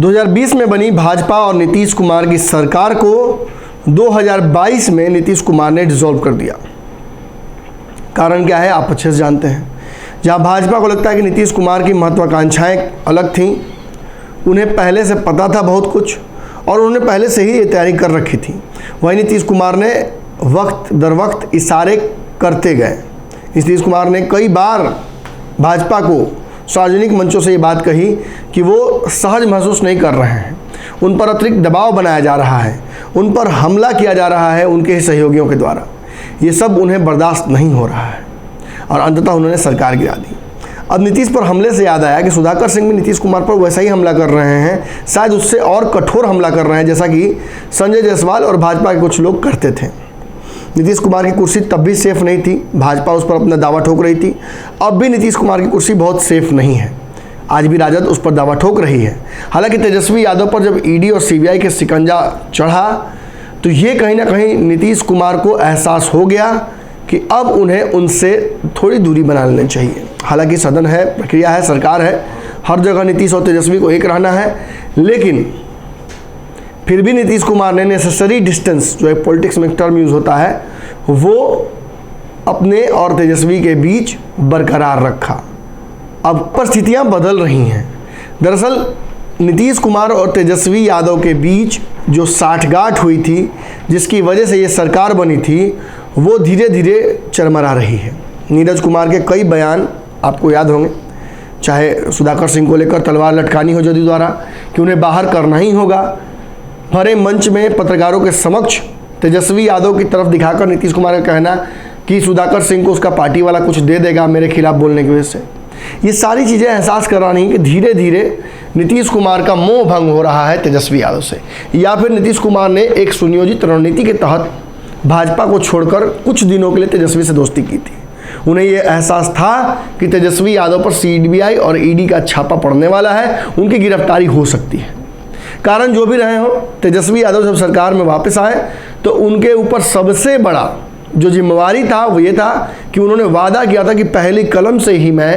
2020 में बनी भाजपा और नीतीश कुमार की सरकार को 2022 में नीतीश कुमार ने डिसॉल्व कर दिया। कारण क्या है आप अच्छे से जानते हैं। जहां भाजपा को लगता है कि नीतीश कुमार की महत्वाकांक्षाएं अलग थीं, उन्हें पहले से पता था बहुत कुछ और उन्होंने पहले से ही ये तैयारी कर रखी थी, वहीं नीतीश कुमार ने वक्त दर वक्त इशारे करते गए। नीतीश कुमार ने कई बार भाजपा को सार्वजनिक मंचों से ये बात कही कि वो सहज महसूस नहीं कर रहे हैं, उन पर अतिरिक्त दबाव बनाया जा रहा है, उन पर हमला किया जा रहा है उनके ही सहयोगियों के द्वारा। ये सब उन्हें बर्दाश्त नहीं हो रहा है और अंततः उन्होंने सरकार गिरा दी। अब नीतीश पर हमले से याद आया कि सुधाकर सिंह भी नीतीश कुमार पर वैसा ही हमला कर रहे हैं, शायद उससे और कठोर हमला कर रहे हैं, जैसा कि संजय जायसवाल और भाजपा के कुछ लोग करते थे। नीतीश कुमार की कुर्सी तब भी सेफ नहीं थी, भाजपा उस पर अपना दावा ठोक रही थी। अब भी नीतीश कुमार की कुर्सी बहुत सेफ नहीं है, आज भी राजद उस पर दावा ठोक रही है। हालांकि तेजस्वी यादव पर जब ईडी और सीबीआई के शिकंजा चढ़ा तो ये कहीं ना कहीं नीतीश कुमार को एहसास हो गया कि अब उन्हें उनसे थोड़ी दूरी बना लेनी चाहिए। हालांकि सदन है, प्रक्रिया है, सरकार है, हर जगह नीतीश और तेजस्वी को एक रहना है, लेकिन फिर भी नीतीश कुमार ने नेसेसरी डिस्टेंस, जो एक पॉलिटिक्स में टर्म यूज़ होता है, वो अपने और तेजस्वी के बीच बरकरार रखा। अब परिस्थितियां बदल रही हैं। दरअसल नीतीश कुमार और तेजस्वी यादव के बीच जो साठगांठ हुई थी, जिसकी वजह से ये सरकार बनी थी, वो धीरे धीरे चरमरा रही है। नीरज कुमार के कई बयान आपको याद होंगे, चाहे सुधाकर सिंह को लेकर तलवार लटकानी हो जदयू द्वारा कि उन्हें बाहर करना ही होगा, भरे मंच में पत्रकारों के समक्ष तेजस्वी यादव की तरफ दिखाकर नीतीश कुमार का कहना कि सुधाकर सिंह को उसका पार्टी वाला कुछ दे देगा मेरे खिलाफ बोलने की वजह से। ये सारी चीज़ें एहसास करानी कि धीरे धीरे नीतीश कुमार का मोह भंग हो रहा है तेजस्वी यादव से, या फिर नीतीश कुमार ने एक सुनियोजित रणनीति के तहत भाजपा को छोड़कर कुछ दिनों के लिए तेजस्वी से दोस्ती की थी। उन्हें यह एहसास था कि तेजस्वी यादव पर सीबीआई और ईडी का छापा पड़ने वाला है, उनकी गिरफ्तारी हो सकती है। कारण जो भी रहे हो, तेजस्वी यादव जब सरकार में वापस आए तो उनके ऊपर सबसे बड़ा जो जिम्मेवारी था वो ये था कि उन्होंने वादा किया था कि पहली कलम से ही मैं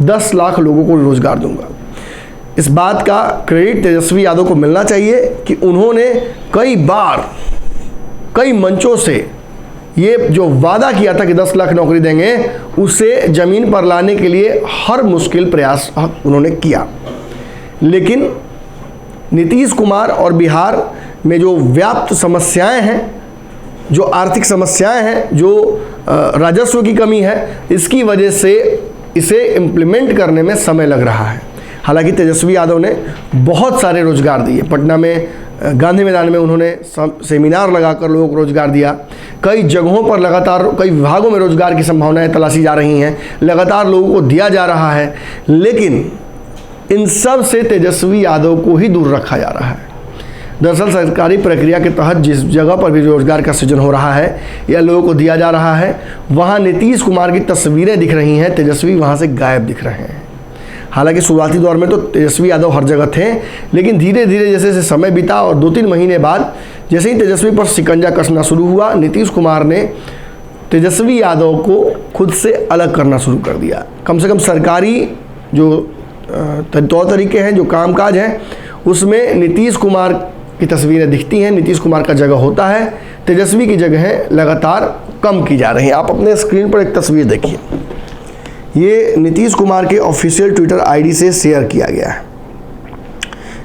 10 लाख लोगों को रोजगार दूंगा। इस बात का क्रेडिट तेजस्वी यादव को मिलना चाहिए कि उन्होंने कई बार कई मंचों से ये जो वादा किया था कि 10 लाख नौकरी देंगे, उसे ज़मीन पर लाने के लिए हर मुश्किल प्रयास उन्होंने किया। लेकिन नीतीश कुमार और बिहार में जो व्याप्त समस्याएं हैं, जो आर्थिक समस्याएं हैं, जो राजस्व की कमी है, इसकी वजह से इसे इम्प्लीमेंट करने में समय लग रहा है। हालांकि तेजस्वी यादव ने बहुत सारे रोजगार दिए। पटना में गांधी मैदान में उन्होंने सेमिनार लगाकर लोगों को रोजगार दिया। कई जगहों पर लगातार कई विभागों में रोजगार की संभावनाएं तलाशी जा रही हैं, लगातार लोगों को दिया जा रहा है। लेकिन इन सब से तेजस्वी यादव को ही दूर रखा जा रहा है। दरअसल सरकारी प्रक्रिया के तहत जिस जगह पर भी रोजगार का सृजन हो रहा है या लोगों को दिया जा रहा है, वहाँ नीतीश कुमार की तस्वीरें दिख रही हैं, तेजस्वी वहाँ से गायब दिख रहे हैं। हालांकि शुरुआती दौर में तो तेजस्वी यादव हर जगह थे, लेकिन धीरे धीरे जैसे जैसे समय बीता और 2-3 महीने बाद जैसे ही तेजस्वी पर शिकंजा कसना शुरू हुआ, नीतीश कुमार ने तेजस्वी यादव को खुद से अलग करना शुरू कर दिया। कम से कम सरकारी जो तौर तरीके हैं, जो कामकाज हैं, उसमें नीतीश कुमार की तस्वीरें दिखती हैं, नीतीश कुमार का जगह होता है, तेजस्वी की जगहें लगातार कम की जा रही हैं। आप अपने स्क्रीन पर एक तस्वीर देखिए, ये नीतीश कुमार के ऑफिशियल ट्विटर आईडी से शेयर किया गया है।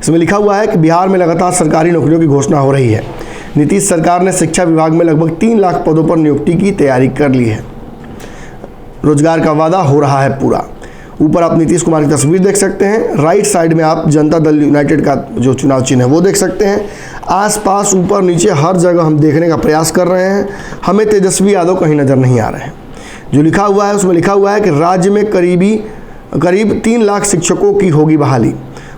इसमें लिखा हुआ है कि बिहार में लगातार सरकारी नौकरियों की घोषणा हो रही है। नीतीश सरकार ने शिक्षा विभाग में लगभग 3 लाख पदों पर नियुक्ति की तैयारी कर ली है। रोजगार का वादा हो रहा है पूरा। ऊपर आप नीतीश कुमार की तस्वीर देख सकते हैं, राइट साइड में आप जनता दल यूनाइटेड का जो चुनाव चिन्ह है वो देख सकते हैं। आसपास ऊपर नीचे हर जगह हम देखने का प्रयास कर रहे हैं, हमें तेजस्वी यादव कहीं नज़र नहीं आ रहे हैं। जो लिखा हुआ है उसमें लिखा हुआ है कि राज्य में करीब 3 लाख शिक्षकों की होगी बहाली।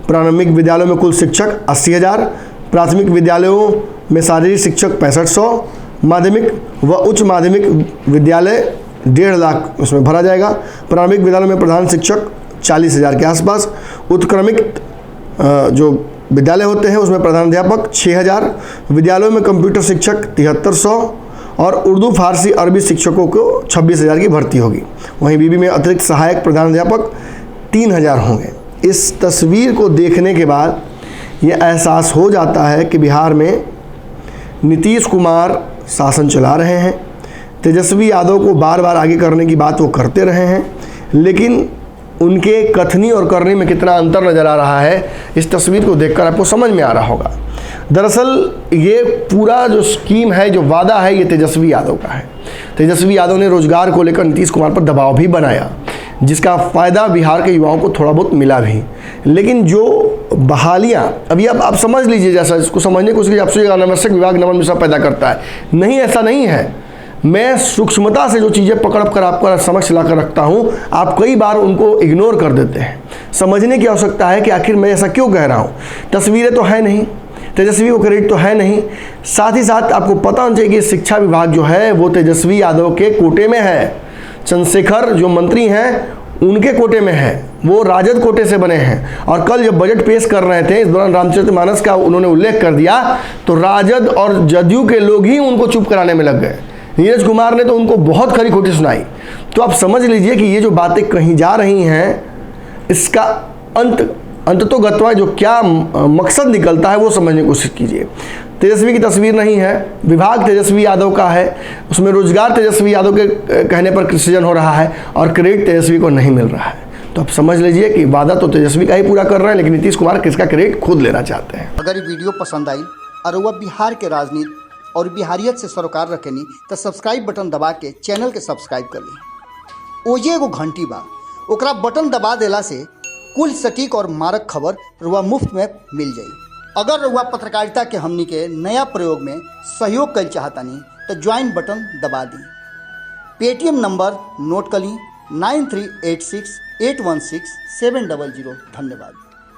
प्रारंभिक विद्यालयों में कुल शिक्षक 80,000, प्राथमिक विद्यालयों में शारीरिक शिक्षक 6500, माध्यमिक व उच्च माध्यमिक विद्यालय 1.5 लाख उसमें भरा जाएगा। प्रारंभिक विद्यालयों में प्रधान शिक्षक 40,000 के आसपास, उत्क्रमिक जो विद्यालय होते हैं उसमें प्रधानाध्यापक 6,000, विद्यालयों में कंप्यूटर शिक्षक 7300 और उर्दू फारसी अरबी शिक्षकों को 26,000 की भर्ती होगी। वहीं बीबी में अतिरिक्त सहायक प्रधानाध्यापक 3,000 होंगे। इस तस्वीर को देखने के बाद ये एहसास हो जाता है कि बिहार में नीतीश कुमार शासन चला रहे हैं। तेजस्वी यादव को बार बार आगे करने की बात वो करते रहे हैं, लेकिन उनके कथनी और करनी में कितना अंतर नज़र आ रहा है, इस तस्वीर को देखकर आपको समझ में आ रहा होगा। दरअसल ये पूरा जो स्कीम है, जो वादा है, ये तेजस्वी यादव का है। तेजस्वी यादव ने रोजगार को लेकर नीतीश कुमार पर दबाव भी बनाया, जिसका फ़ायदा बिहार के युवाओं को थोड़ा बहुत मिला भी। लेकिन जो बहालियाँ अभी आप समझ लीजिए, जैसा इसको समझने को उसके आपसे अनावश्यक विभाग नमन मिश्रा पैदा करता है, नहीं, ऐसा नहीं है। मैं सूक्ष्मता से जो चीज़ें पकड़ कर आपको समक्ष ला कर रखता हूँ, आप कई बार उनको इग्नोर कर देते हैं। समझने की आवश्यकता है कि आखिर मैं ऐसा क्यों कह रहा हूँ। तस्वीरें तो है नहीं, तेजस्वी को क्रेडिट तो है नहीं, साथ ही साथ आपको पता होना चाहिए कि शिक्षा विभाग जो है वो तेजस्वी यादव के कोटे में है। चंद्रशेखर जो मंत्री हैं उनके कोटे में है, वो राजद कोटे से बने हैं। और कल जब बजट पेश कर रहे थे, इस दौरान रामचरितमानस का उन्होंने उल्लेख कर दिया, तो राजद और जदयू के लोग ही उनको चुप कराने में लग गए। नीरज कुमार ने तो उनको बहुत खरी खोटी सुनाई। तो आप समझ लीजिए कि ये जो बातें कहीं जा रही हैं, इसका अंततोगत्वा जो क्या मकसद निकलता है वो समझने की कोशिश कीजिए। तेजस्वी की तस्वीर नहीं है, विभाग तेजस्वी यादव का है, उसमें रोजगार तेजस्वी यादव के कहने पर सृजन हो रहा है और क्रेडिट तेजस्वी को नहीं मिल रहा है। तो आप समझ लीजिए कि वादा तो तेजस्वी का ही पूरा कर रहे हैं, लेकिन नीतीश कुमार किसका क्रेडिट खुद लेना चाहते हैं। अगर ये वीडियो पसंद आई और वह बिहार के राजनीति और बिहारियत से सरोकार रखेनी तो सब्सक्राइब बटन दबा के चैनल के सब्सक्राइब कर ली। ओजे एगो घंटी बा, ओकरा बटन दबा देला से कुल सटीक और मारक खबर रुआ मुफ्त में मिल जाई। अगर रुआ पत्रकारिता के हमनी के नया प्रयोग में सहयोग कर चाहतानी तो ज्वाइन बटन दबा दी। पेटीएम नंबर नोट कर ली 9386816700। धन्यवाद।